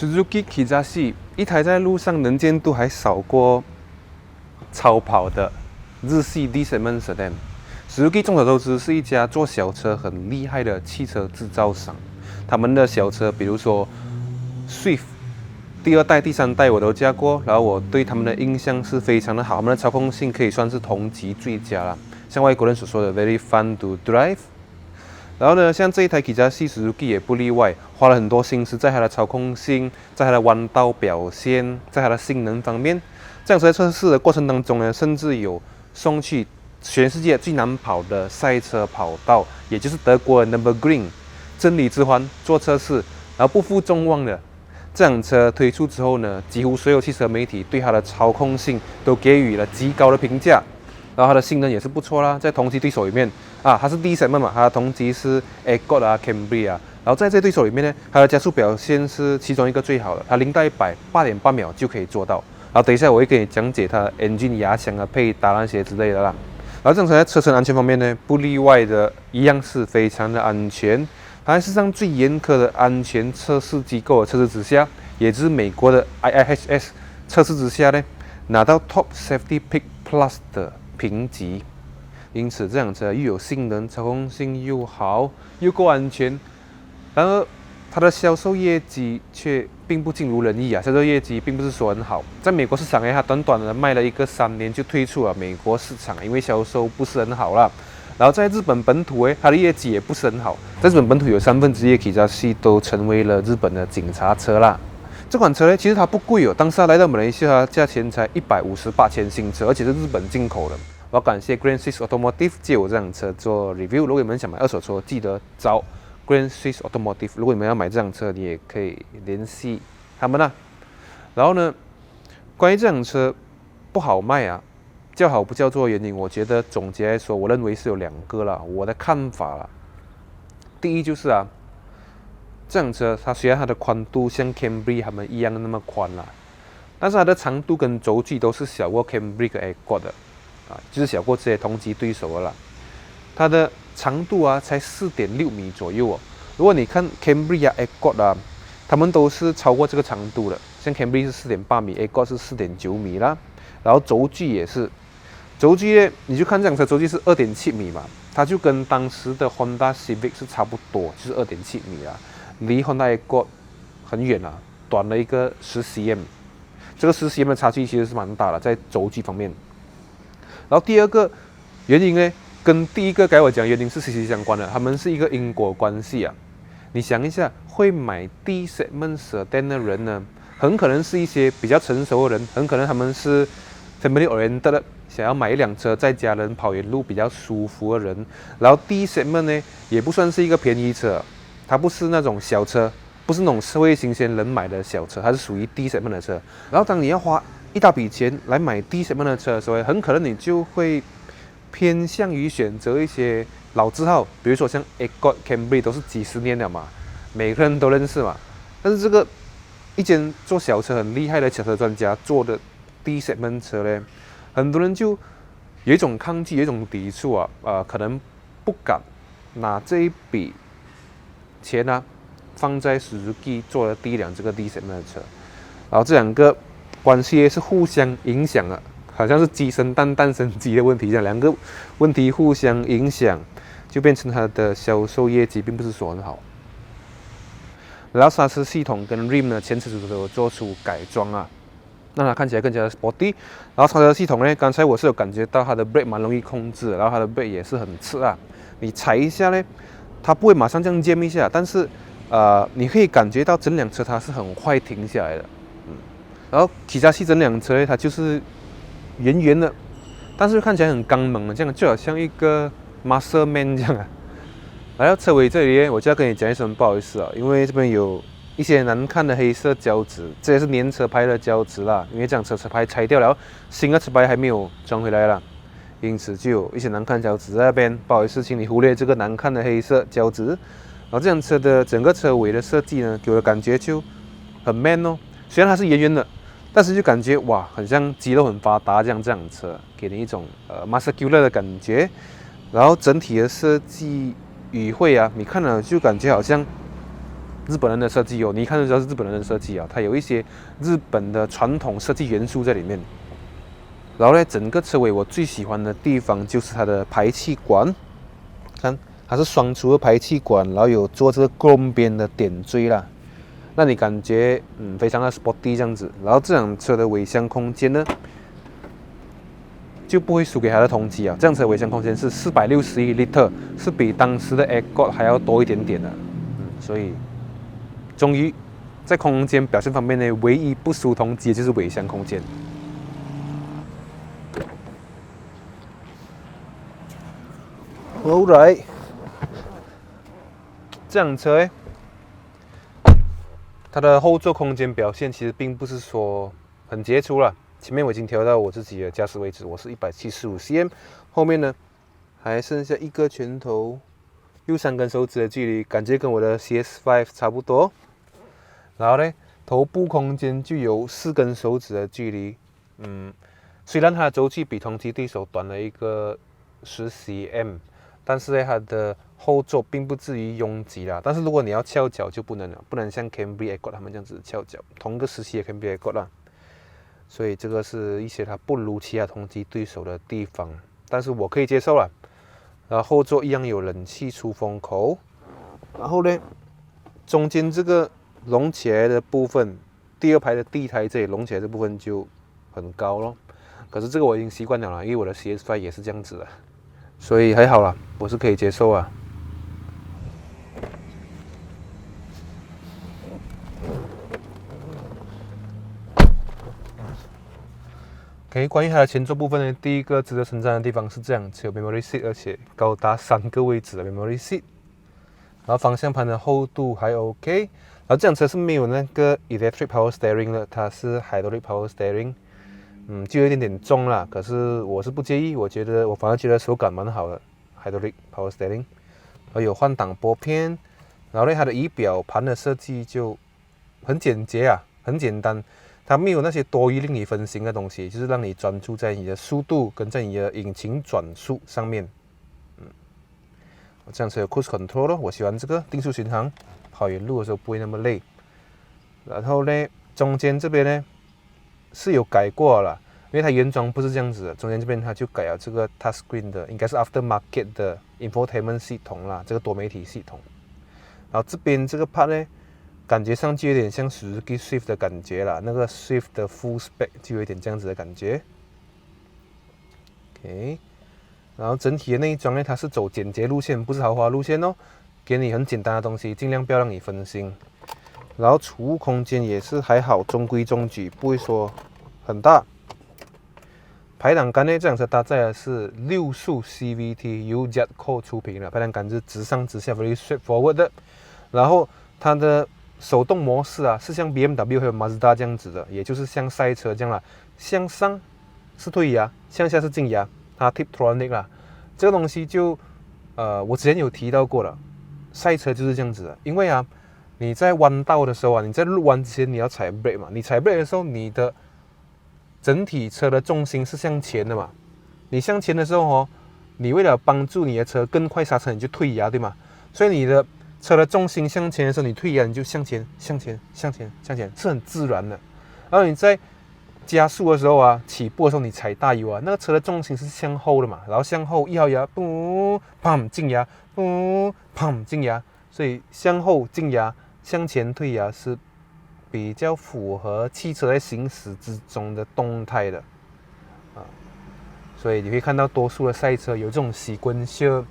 Suzuki Kizashi 一台在路上能见度还少过超跑的日系 D segment sedan。Suzuki 众所周知是一家做小车很厉害的汽车制造商，他们的小车，比如说 Swift 第二代、第三代我都驾过，然后我对他们的印象是非常的好，他们的操控性可以算是同级最佳了，像外国人所说的 very fun to drive。然后呢，像这一台 Kizashi Suzuki 也不例外，花了很多心思在它的操控性，在它的弯道表现，在它的性能方面。这样子在测试的过程当中呢，甚至有送去全世界最难跑的赛车跑道，也就是德国的 Nürburgring 真理之环做测试，然后不负众望的。这辆车推出之后呢，几乎所有汽车媒体对它的操控性都给予了极高的评价，然后它的性能也是不错啦，在同级对手里面它是第一 segment 嘛，它的同级是 Accord Camry然后在这对手里面呢，它的加速表现是其中一个最好的，它0到100 8.8秒就可以做到。然后等一下我会给你讲解它的 engine 牙枪配打烂鞋之类的啦。然后正常在车身安全方面呢，不例外的一样是非常的安全。它是上最严苛的安全测试机构的测试之下，也就是美国的 IIHS 测试之下呢，拿到 Top Safety Pick Plus 的评级。因此这辆车又有性能，操控性又好，又够安全。然而它的销售业绩却并不尽如人意销售业绩并不是说很好。在美国市场它短短的卖了一个3年就退出了美国市场，因为销售不是很好了。然后在日本本土它的业绩也不是很好，在日本本土有1/3的 Kizashi 都成为了日本的警察车啦。这款车呢，其实它不贵当时它来到马来西亚，价钱才158千新车，而且是日本进口的。我要感谢 Grand Swiss Automotive 借我这辆车做 review。如果你们想买二手车，记得找 Grand Swiss Automotive。如果你们要买这辆车，你也可以联系他们啦。然后呢，关于这辆车不好卖叫好不叫座的原因，我觉得总结来说，我认为是有2个啦，我的看法啦。第一就是这辆车它虽然它的宽度像 Camry 他们一样那么宽啦，但是它的长度跟轴距都是小过 Camry 跟 Accord 的就是小过这些同级对手的啦。它的长度才4.6米左右如果你看 Camry Accord 他们都是超过这个长度的，像 Camry 是4.8米 ，Accord 是4.9米啦。然后轴距也是，轴距呢，你就看这辆车轴距是2.7米嘛，它就跟当时的 Honda Civic 是差不多，就是2.7米离 Honda Accord 很远短了一个10 cm。这个10 cm 的差距其实是蛮大的，在轴距方面。然后第二个原因呢，跟第一个该我讲原因是息息相关的，他们是一个因果关系你想一下，会买 D segment sedan 的人呢，很可能是一些比较成熟的人，很可能他们是 family oriented 想要买一辆车，在家人跑远路比较舒服的人。然后 D segment 呢，也不算是一个便宜车，它不是那种小车，不是那种社会新鲜人买的小车，它是属于 D segment 的车。然后当你要花一大笔钱来买 D segment 的车的时候，很可能你就会偏向于选择一些老字号，比如说像 Accord Camry 都是几十年了嘛，每个人都认识嘛。但是这个一间做小车很厉害的小车专家做的 D segment 车呢，很多人就有一种抗拒，有一种抵触可能不敢拿这一笔钱放在 Suzuki 做的第一辆这个 D segment 的车。然后这2个关系是互相影响好像是鸡生蛋，蛋生鸡的问题，这样2个问题互相影响，就变成它的销售业绩并不是说很好。然后刹车系统跟 rim 呢，前车主都有做出改装让它看起来更加的 sporty。然后刹车系统呢，刚才我是有感觉到它的 brake 蛮容易控制，然后它的 brake 也是很刺你踩一下呢，它不会马上这样 jam 一下，但是你可以感觉到整辆车它是很快停下来的。然后Kizashi整辆车呢，它就是圆圆的，但是看起来很刚猛这样就好像一个 muscle man 这样来到车尾这里，我就要跟你讲一声不好意思因为这边有一些难看的黑色胶质，这也是年车牌的胶质啦，因为这辆车牌拆掉了，新的车牌还没有装回来啦，因此就有一些难看胶质在那边，不好意思，请你忽略这个难看的黑色胶质。然后这辆车的整个车尾的设计呢，给我的感觉就很 man 虽然它是圆圆的，但是就感觉哇，很像肌肉很发达这辆车，给你一种muscular 的感觉。然后整体的设计语汇你看了就感觉好像日本人的设计哦，你一看就知道是日本人的设计啊，它有一些日本的传统设计元素在里面。然后呢，整个车尾我最喜欢的地方就是它的排气管，看它是双出的排气管，然后有做这个 chrome 边的点缀啦，让你感觉非常的 sporty 这样子。然后这辆车的尾箱空间呢，就不会输给它的同级啊，这辆车的尾箱空间是461L，是比当时的 Accord 还要多一点点的，所以终于在空间表现方面呢，唯一不输同级的就是尾箱空间。Alright， 这辆车它的后座空间表现其实并不是说很杰出了。前面我已经调到我自己的驾驶位置，我是175cm， 后面呢还剩下一个拳头右3根手指的距离，感觉跟我的 CS5 差不多。然后呢，头部空间就有4根手指的距离。虽然它的轴距比同级对手短了一个10cm， 但是呢，它的后座并不至于拥挤啦。但是如果你要翘脚就不能了，不能像 Camry Accord 他们这样子翘脚，同个时期的 Camry Accord 啦。所以这个是一些它不如其他同级对手的地方，但是我可以接受了。然后后座一样有冷气出风口，然后呢，中间这个隆起来的部分，第2排的地台这里隆起来的部分就很高咯。可是这个我已经习惯了啦，因为我的 CS5 也是这样子的，所以还好啦，我是可以接受啊。OK， 关于它的前座部分呢，第一个值得称赞的地方是这样，只有 memory seat， 而且高达3个位置的 memory seat。然后方向盘的厚度还 OK， 然后这辆车是没有那个 electric power steering 的，它是 hydraulic power steering， 就有一点点重啦，可是我是不介意，我反而觉得手感蛮好的 hydraulic power steering。然后有换挡拨片，然后呢，它的仪表盘的设计就很简洁啊，很简单。它没有那些多余令你分心的东西，就是让你专注在你的速度跟在你的引擎转速上面。这样车有 cruise control 咯，我喜欢这个定速巡航，跑远路的时候不会那么累。然后呢，中间这边呢是有改过了，因为它原装不是这样子的，中间这边它就改了这个 touchscreen 的，应该是 aftermarket 的 infotainment 系统啦，这个多媒体系统。然后这边这个 part 呢，感觉上就有点像 Suzuki Swift 的感觉啦，那个 Swift 的 full spec 就有点这样子的感觉。OK， 然后整体的内装呢，它是走简洁路线，不是豪华路线哦，给你很简单的东西，尽量不要让你分心。然后储物空间也是还好，中规中矩，不会说很大。排挡杆呢，这辆车搭载的是6速 CVT 由 Jatco 出品的，排挡杆是直上直下 very straightforward 的。然后它的手动模式啊，是像 BMW 还有 Mazda 这样子的，也就是像赛车这样啦，向上是退压，向下是静压，它 Tiptronic 啦。这个东西就我之前有提到过了，赛车就是这样子的，因为啊，你在弯道的时候啊，你在入弯之前你要踩 brake 嘛，你踩 brake 的时候，你的整体车的重心是向前的嘛，你向前的时候哦，你为了帮助你的车更快刹车，你就退压，对吗？所以你的车的重心向前的时候，你退压你就向前，向前，向前，向前，是很自然的。然后你在加速的时候啊，起步的时候你踩大油啊，那个车的重心是向后的嘛，然后向后一号压，嘣，砰，静压，嘣，砰，静压，所以向后静压，向前退压是比较符合汽车在行驶之中的动态的啊，所以你会看到多数的赛车有这种sequential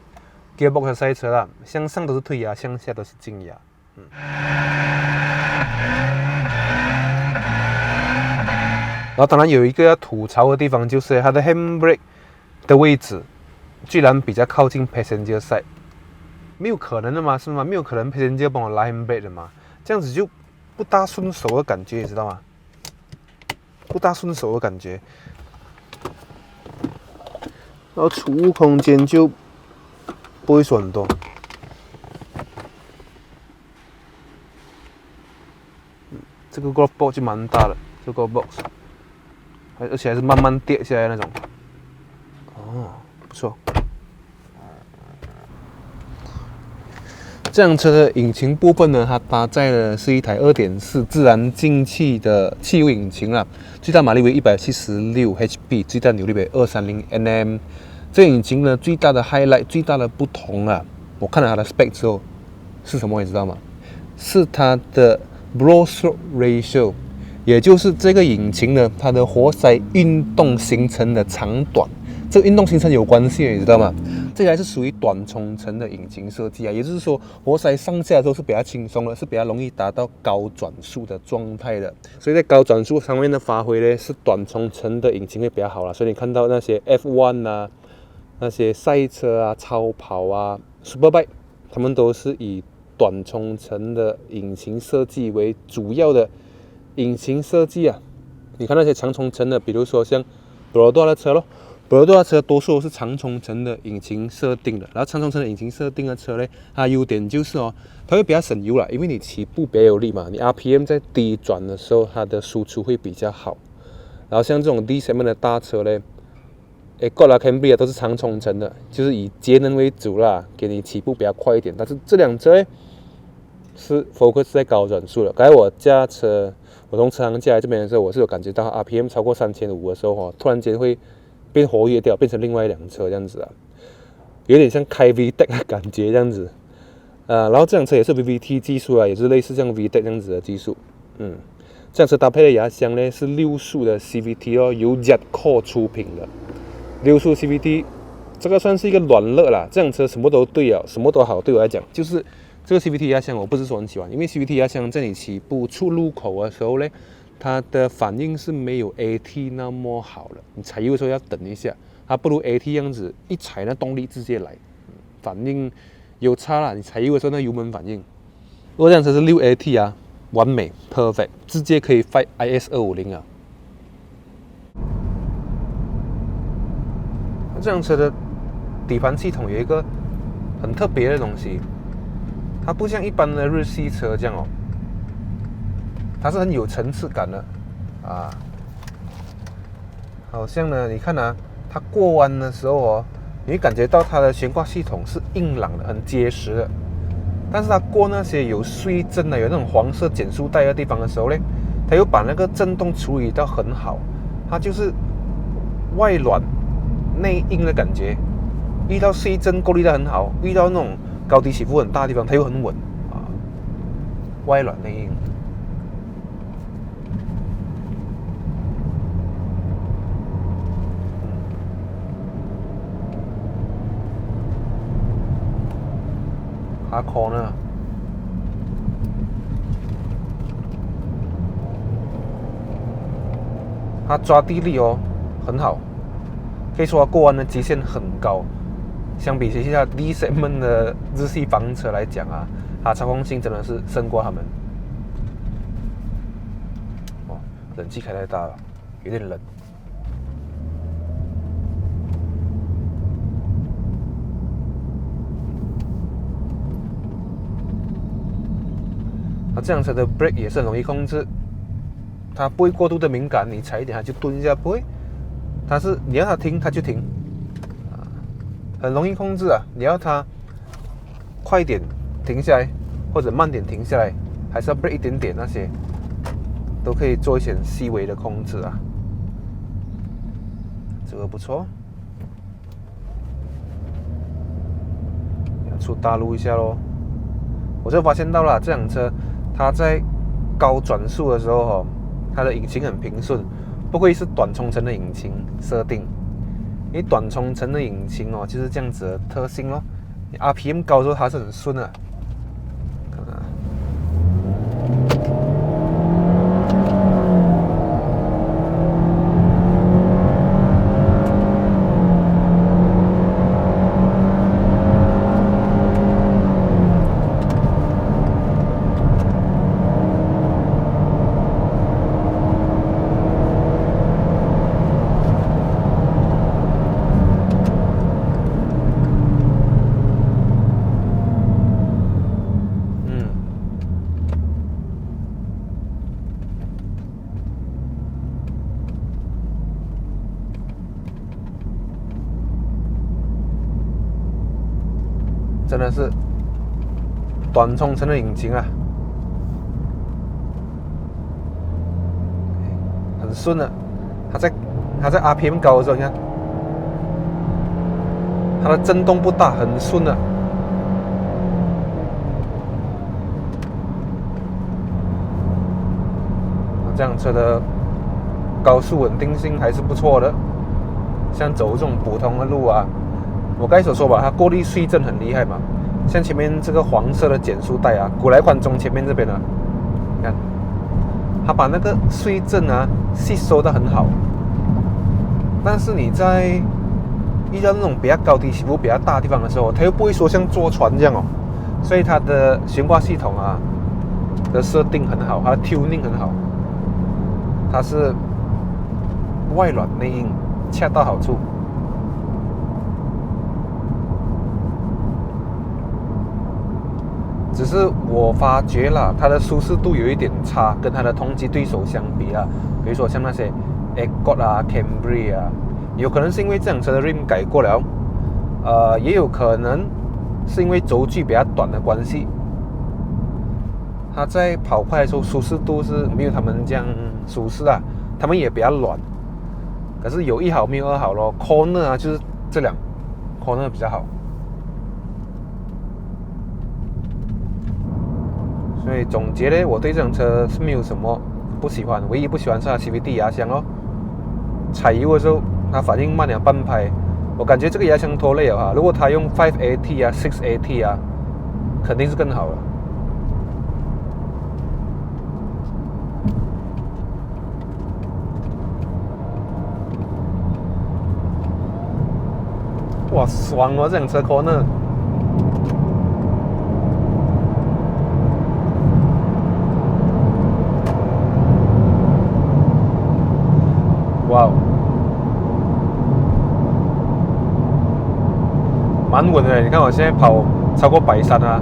gearbox 的赛车啦，向上都是退压，向下都是静压。然后当然有一个要吐槽的地方，就是它的 handbrake 的位置居然比较靠近 passenger side， 没有可能的嘛，是吗？没有可能 passenger 帮我拉 handbrake 的嘛，这样子就不大顺手的感觉，你知道吗？不大顺手的感觉。然后储物空间就不会说很多。这个 glove box 就蛮大的，这个 glove box， 而且还是慢慢跌下来那种。哦，不错。这辆车的引擎部分呢，它搭载的是一台2.4自然进气的汽油引擎啦，最大马力为176 HP， 最大扭力为230 Nm。这引擎呢，最大的 highlight 最大的不同啊，我看了它的 spec 之后是什么，你知道吗？是它的 blow-stroke ratio， 也就是这个引擎呢，它的活塞运动行程的长短。这个运动行程有关系，你知道吗？这台是属于短冲程的引擎设计啊，也就是说，活塞上下的时候是比较轻松的，是比较容易达到高转速的状态的。所以在高转速上面的发挥呢，是短冲程的引擎会比较好啦。所以你看到那些 F1 啊，那些赛车啊、超跑啊、Superbike， 他们都是以短冲程的引擎设计为主要的引擎设计啊。你看那些长冲程的，比如说像博罗多的车咯。博罗多的车多数都是长冲程的引擎设定的，然后长冲程的引擎设定的车呢，它优点就是它会比较省油啦，因为你起步比较有力嘛，你 RPM 在低转的时候，它的输出会比较好。然后像这种 D segment 的大车呢，Escort 啊、Camry 啊都是长冲程的，就是以节能为主啦，给你起步比较快一点。但是这辆车呢，是 focus 在高转速的。刚才我驾车，我从车行驾来这边的时候，我是有感觉到 RPM 超过3500的时候，突然间会变活跃掉，变成另外一辆车这样子啊，有点像开 VTEC 的感觉这样子。然后这辆车也是 VVT 技术啊，也是类似像 VTEC 这样子的技术。这辆车搭配的牙箱呢是6速的 CVT 哦，由 Jatco 出品的6速 CVT， 这个算是一个软肋啦。这辆车什么都对啊，什么都好，对我来讲就是这个 CVT 压箱我不是说很喜欢，因为 CVT 压箱在你起步出路口的时候呢，它的反应是没有 AT 那么好了，你踩油的时候要等一下，它不如 AT 这样子一踩那动力直接来，反应有差啦。你踩油的时候那油门反应，如果这辆车是6AT 啊，完美 perfect， 直接可以 fight IS250啊。这辆车的底盘系统有一个很特别的东西，它不像一般的日系车这样它是很有层次感的啊。好像呢，你看啊，它过弯的时候你会感觉到它的悬挂系统是硬朗的，很结实的。但是它过那些有碎震的、有那种黄色减速带的地方的时候呢，它又把那个震动处理到很好，它就是外软内硬的感觉。遇到碎震过滤得很好，遇到那种高低起伏很大的地方，它又很稳啊，外软内硬。哈口呢？它抓地力很好，可以说它过弯的极限很高。相比其他 D segment 的日系房车来讲啊，它操控性真的是胜过他们。冷气开太大了，有点冷。这辆车的 brake 也是很容易控制，它不会过度的敏感，你踩一点它就蹲一下，不会。它是你要它停它就停，很容易控制啊。你要它快点停下来，或者慢点停下来，还是要 brake 一点点，那些都可以做一些细微的控制啊。这个不错，要出大路一下咯。我就发现到了这辆车，它在高转速的时候它的引擎很平顺，不会是短冲程的引擎设定。因为短冲程的引擎就是这样子的特性咯。你 RPM 高的时候它是很顺的，看看。真的是短冲程的引擎啊，很顺的。它在 RPM 高的时候，你看它的震动不大，很顺的。这辆车的高速稳定性还是不错的。像走这种普通的路啊，我刚才所说吧，它过滤碎震很厉害嘛。像前面这个黄色的减速带啊，古来宽中前面这边啊，你看，它把那个碎震啊吸收得很好。但是你在遇到那种比较高低起伏比较大的地方的时候，它又不会说像坐船这样哦，所以它的悬挂系统啊的设定很好，它的 tuning 很好，它是外软内硬，恰到好处。只是我发觉了，它的舒适度有一点差，跟它的同级对手相比啊，比如说像那些 Accord 啊、Camry 啊，有可能是因为这辆车的 rim 改过了，也有可能是因为轴距比较短的关系，它在跑快的时候舒适度是没有他们这样舒适啊，他们也比较软，可是有一好没有二好咯。Corner 啊，就是这辆 Corner 比较好。所以总结呢，我对这辆车是没有什么不喜欢，唯一不喜欢是它 CVT 压箱哦。踩油的时候，它反应慢了半拍，我感觉这个压箱拖累了哈。如果它用 5AT 啊、6AT 啊，肯定是更好了。哇，爽哦！这辆车 Corner。哇哦，蛮稳的。你看我现在跑超过130啊，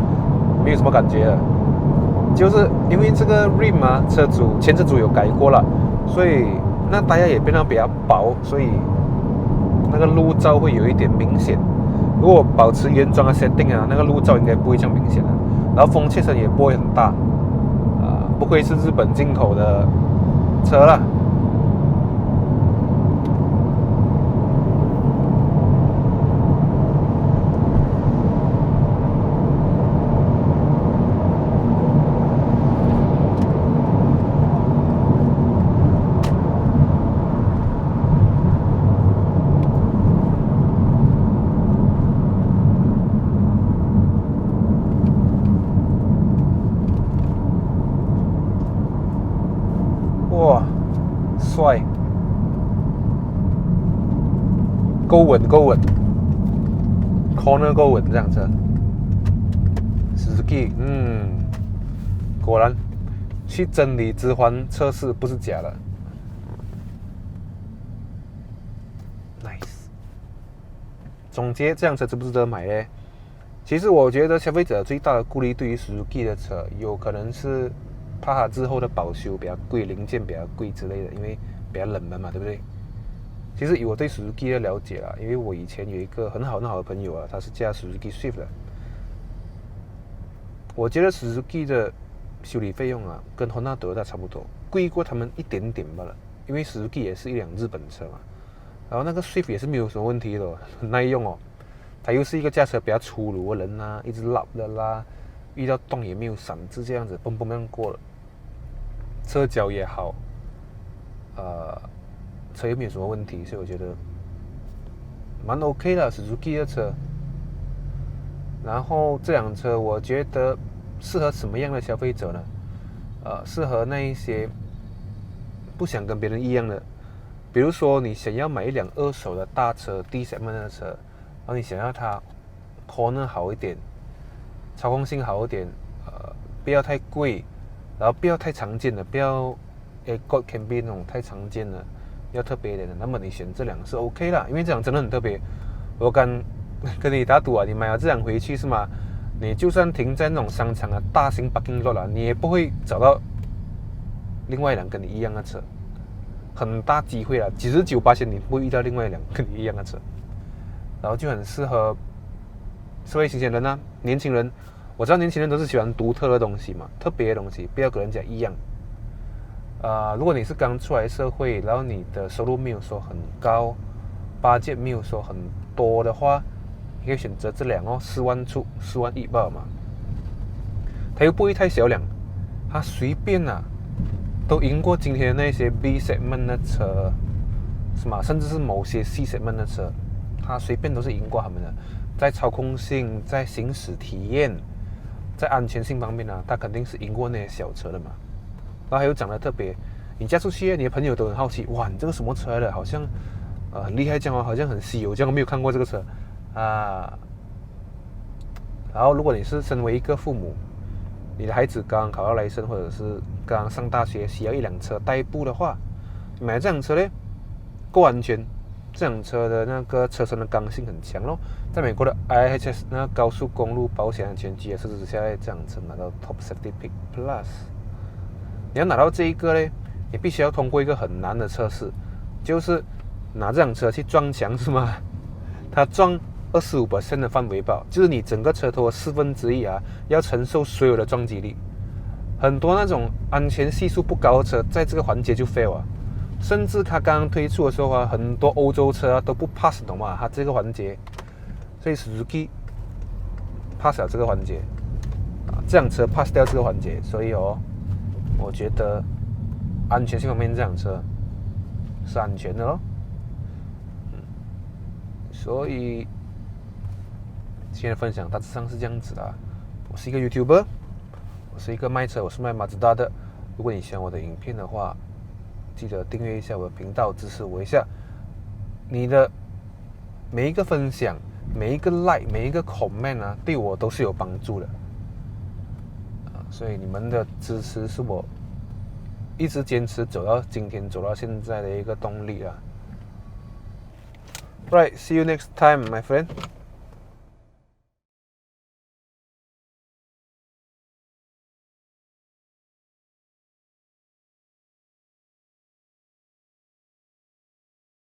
没有什么感觉了。就是因为这个 rim 啊，前车主有改过了，所以那胎压也变得比较薄，所以那个路噪会有一点明显。如果保持原装的 setting 啊，那个路噪应该不会这样明显的。然后风切声也不会很大，不愧是日本进口的车啦。哇，帅，够稳，corner 够稳，这辆车 ，Suzuki， 果然去真理之环测试不是假的 ，nice。总结，这辆车值不值得买呢？其实我觉得消费者最大的顾虑对于 Suzuki 的车，有可能是怕它之后的保修比较贵，零件比较贵之类的，因为比较冷门嘛，对不对？其实以我对 Suzuki 的了解啦，因为我以前有一个很好的朋友啊，他是驾 Suzuki Swift 的。我觉得 Suzuki 的修理费用啊，跟 Honda Toyota 差不多，贵过他们一点点罢了。因为 Suzuki 也是一辆日本车嘛，然后那个 Swift 也是没有什么问题的，很耐用哦。他又是一个驾车比较粗鲁的人啦，一直拉的啦，遇到洞也没有闪字这样子，蹦蹦这样过了。车脚也好，车又没有什么问题，所以我觉得蛮 OK 的 Suzuki 的车。然后这辆车我觉得适合什么样的消费者呢？适合那一些不想跟别人一样的，比如说你想要买一辆二手的大车、低segment的车，然后你想要它 corner 好一点，操控性好一点，不要太贵，然后不要太常见的，不要God Camry 那种太常见的，要特别一点的，那么你选这辆是 OK 啦，因为这辆真的很特别。我跟你打赌啊，你买了这辆回去是吗？你就算停在那种商场啊、大型 parking lot 你也不会找到另外一辆跟你一样的车，很大机会啊，99%你不会遇到另外一辆跟你一样的车，然后就很适合社会新鲜人啊、年轻人，我知道年轻人都是喜欢独特的东西嘛，特别的东西，不要跟人家一样。如果你是刚出来社会，然后你的收入没有说很高，budget没有说很多的话，你可以选择这两哦，4万出4万1吧嘛。它又不会太小辆，它随便都赢过今天的那些 B segment 的车，是吗？甚至是某些 C segment 的车，它随便都是赢过他们的。在操控性、在行驶体验、在安全性方面它肯定是赢过那些小车的嘛。然后还有讲的特别，你驾出去，你的朋友都很好奇，哇，你这个什么车来的？好像很厉害这样好像很稀有这样，没有看过这个车然后如果你是身为一个父母，你的孩子刚刚考到来生，或者是刚刚上大学，需要一辆车代步的话，买这辆车呢，够安全，这辆车的那个车身的刚性很强咯。在美国的 IHS 那个高速公路保险安全局设置之下，这辆车拿到 Top Safety Pick Plus。你要拿到这一个呢，你必须要通过一个很难的测试，就是拿这辆车去撞墙，是吗？它撞25% 的范围吧，就是你整个车头的1/4要承受所有的撞击力。很多那种安全系数不高的车，在这个环节就 fail 了。甚至它刚刚推出的时候很多欧洲车都不 pass， 懂吗？它这个环节，所以 Suzuki pass 了这个环节，这辆车 pass 掉这个环节，所以我觉得安全性方面这辆车是安全的咯。所以今天的分享大致上是这样子的。我是一个 YouTuber， 我是一个卖车，我是卖马自达的。如果你喜欢我的影片的话，记得订阅一下我的频道，支持我一下。你的每一个分享、每一个 like、每一个 comment 对我都是有帮助的。所以你们的支持是我一直坚持走到今天、走到现在的一个动力。Right, see you next time, my friend.